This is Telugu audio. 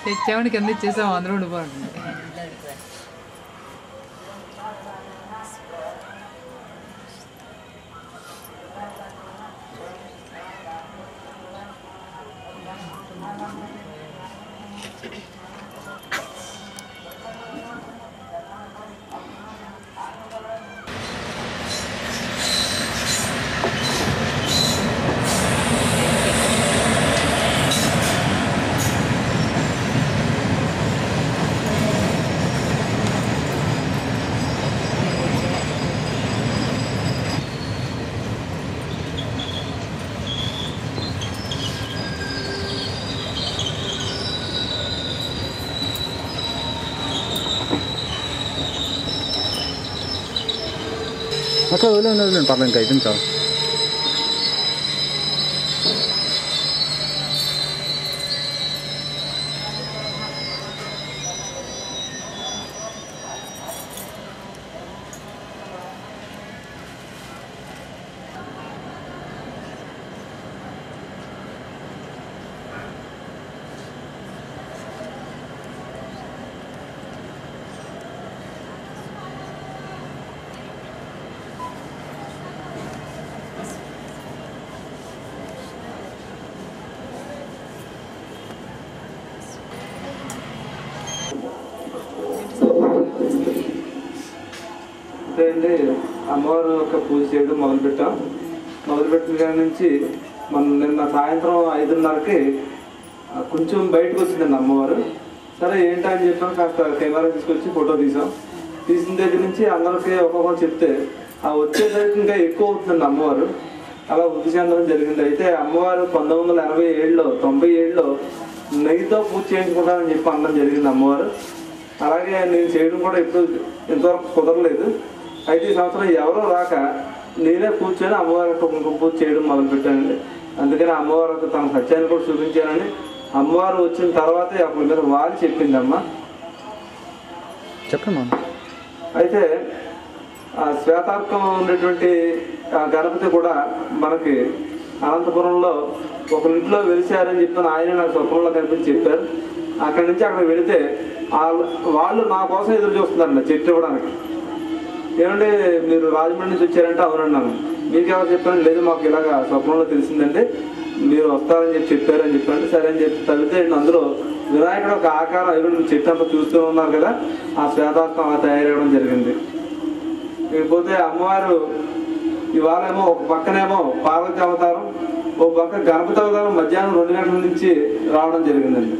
తెచ్చామని కింద ఇచ్చేసాం అందరూ ఉండిపోతుంది. అక్కడ వదిలేండి పర్లేదు ఇంకా అయిపోయింది చాలు. అండి అమ్మవారు యొక్క పూజ చేయడం మొదలుపెట్టిన కాడి నుంచి నిన్న సాయంత్రం 5:30కి కొంచెం బయటకు వచ్చిందండి అమ్మవారు. సరే ఏంటా అని చెప్పాను, కాస్త కెమెరా తీసుకొచ్చి ఫోటో తీసిన దగ్గర నుంచి అందరికీ ఒక్కొక్కరు చెప్తే ఆ వచ్చేసరికి ఇంకా ఎక్కువ అవుతుందండి అమ్మవారు. అలా వృద్ధి చెందడం జరిగింది. అయితే అమ్మవారు 1987లో నెయ్యితో పూజ చేయించుకుంటానని చెప్పి అనడం జరిగింది అమ్మవారు. అలాగే నేను చేయడం కూడా ఇంతవరకు కుదరలేదు. అయితే ఈ సంవత్సరం ఎవరో రాక నేనే కూర్చొని అమ్మవారి కుంకుమ పూజ చేయడం మొదలుపెట్టానండి. అందుకని అమ్మవారికి తన సత్యాన్ని కూడా చూపించానని అమ్మవారు వచ్చిన తర్వాతే అప్పుడు మీద వాలి చెప్పిందమ్మ. చెప్పండి. అయితే ఆ శ్వేతార్కం ఉన్నటువంటి గణపతి కూడా మనకి అనంతపురంలో ఒకరింట్లో వెలిసారని చెప్పిన ఆయన నాకు స్వప్నంలో కనిపించి చెప్పారు. అక్కడి నుంచి అక్కడ వెళితే వాళ్ళు నా కోసం ఎదురు చూస్తున్నారండి చెట్టు ఇవ్వడానికి. ఏమంటే మీరు రాజమండ్రి నుంచి వచ్చారంటే అవునన్నాను. మీకు ఎవరు చెప్పాను, లేదు మాకు ఇలాగా స్వప్నంలో తెలిసిందంటే మీరు వస్తారని చెప్పారని చెప్పారంటే సరే అని చెప్పి తవ్వితే అందులో వినాయకుడు ఒక ఆకారం ఇవ్వండి చెట్టు అంతా చూస్తూ ఉన్నారు కదా, ఆ శ్వేతార్థం అలా తయారవడం జరిగింది. ఇకపోతే అమ్మవారు ఇవాళేమో ఒక పక్కనేమో పార్వతి అవతారం, ఒక పక్క గణపతి అవతారం మధ్యాహ్నం 2 గంటల నుంచి రావడం జరిగిందండి.